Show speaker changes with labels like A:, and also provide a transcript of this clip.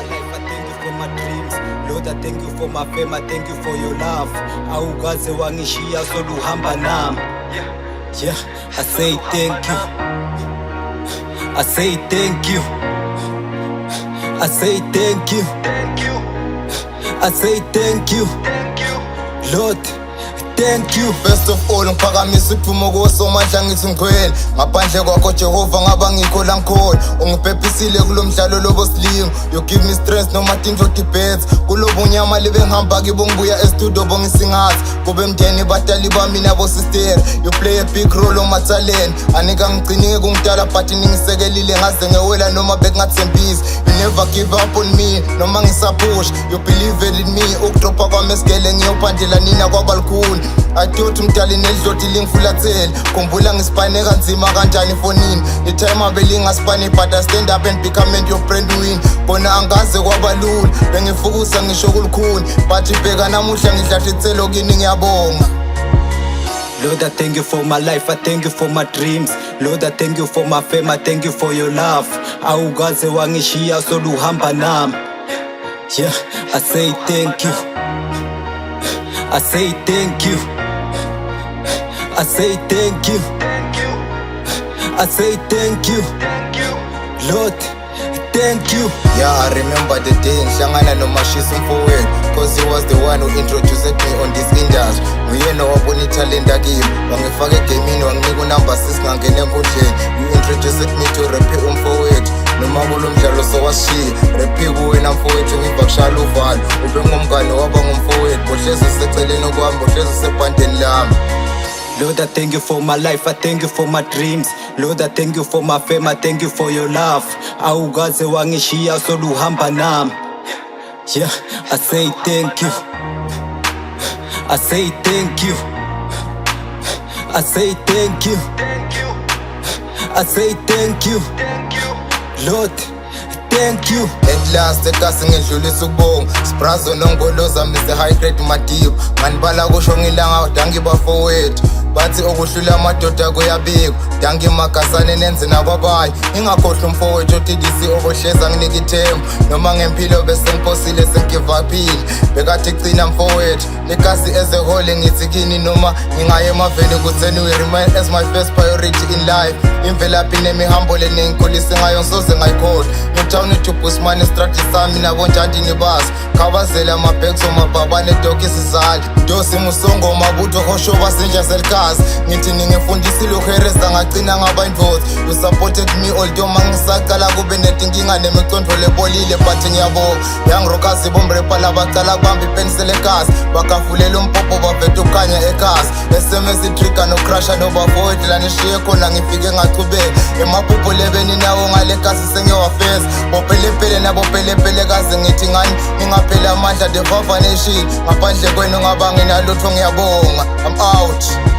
A: my life, I thank you for my dreams. Lord, I thank you for my fame, I thank you for your love. Awukaze wangishiya soluhamba nami. Yeah, I say thank you. I say thank you. I say thank you. I say thank you. Lord, thank you.
B: First of all, ngiphakamisa ukuphumo kosomandla ngithi ngikhwele. Ngaphandle kwakho Jehova ngaba ngikho la ngikhona. Ungiphepisile kulo mdlalo lobo sling. You give me stress noma tinto debates. Kulobo nyama libe ngihamba kibo ngibuya estudio bongisingathi. Kube mndeni batali bami nabo sister. You play a big role on my talent. Anika ngigcinike kungidala but ningisekelile ngaze ngewela noma bekungathembisi. You never give up on me noma ngisapush. You believe in me. Ukudropa kwami esigele ngiyophandela nina kwabalukhuni. I thought umdali nedloti lingifulathele. Khumbula ngisipane kanzima kanjani fonini. The time abelingasipane but I stand up and become your friend win. Bona angaze kwabalula bengifukusa ngisho kulukhuni but ibheka namuhla ngidlahlitselo kini ngiyabonga.
A: Lord, I thank you for my life, I thank you for my dreams. Lord, I thank you for my fame, I thank you for your love. Awukaze wangishiya soluhamba nami. Yeah, I say thank you. I say thank you. I say thank you. I say thank you. Lord, thank you.
B: Yeah, I remember the day ngihlangana nomashisi umfowethu, cause he was the one who introduced me on this industry. Nguyena wabona italenta kimi, wangifaka egamini wanginika unumber 6 ngangena enkundleni. You introduced me to rap umfowethu. Noma kulo mdlalo sowashiya rap kuwena mfowethu ngiva kushala uvalo. Ube ngumngane waba ngumfowethu, bohlezi useceleni kwami, bohlezi usebhandeni lami.
A: Lord, I thank you for my life, I thank you for my dreams. Lord, I thank you for my fame, I thank you for your love. Awukaze wangishiya soluhamba nami. Yeah, I say thank you. I say thank you. I say thank you. I say thank you. Lord, thank you.
B: At last ekasi ngidlulisa ukubonga. Sprazo nongoloza Mr. High Grade Madip. Nganibala kusho ngilanga dangi bafowethu. Bathi okuhlula amadoda kuyabikwa. Dangi makasane nenze nakwabanye. Ingakhohlwa umfowethu uTDC obohleza nginika ithemba. Noma ngempilo bese ngiphosile sengivaphile. Bekathi gcina mfowethu. Lekasi as a whole ngithi kini noma ngingaye emaveni kutheni we remain as my first priority in life. Imvelaphi nemihambo lenengikhulise ngayo ngisoze ngayikhohlwa. Town to Pusman strategy sami nabonjandini basi. Khabazela amabhekso mabhaba nedoki sizali. Dosi musongo mabutho hosho basenja selkazi. Ngithi ningifundisile uheresa ngagcina ngaba invote. You supported me although mangisaqala kube netinkinga nemicondvo lebolile but ngiyabonga. Yangirokazi bomrepa labacala kubamba ipensele ekasi. Bakavulela umpopo bavethe ukhanya ekasi. SMS trigger no crusher no bafowethu la nishiye khona ngifike ngachubeka. Emaphupho lebeni nawo ngale kasi sengiyowafeza. Upelepele nabopelepele kaze ngithi ngani ngingaphela amandla the vava nation. Ngaphandle kwenu ngaba nginalutho ngiyabonga. I'm out.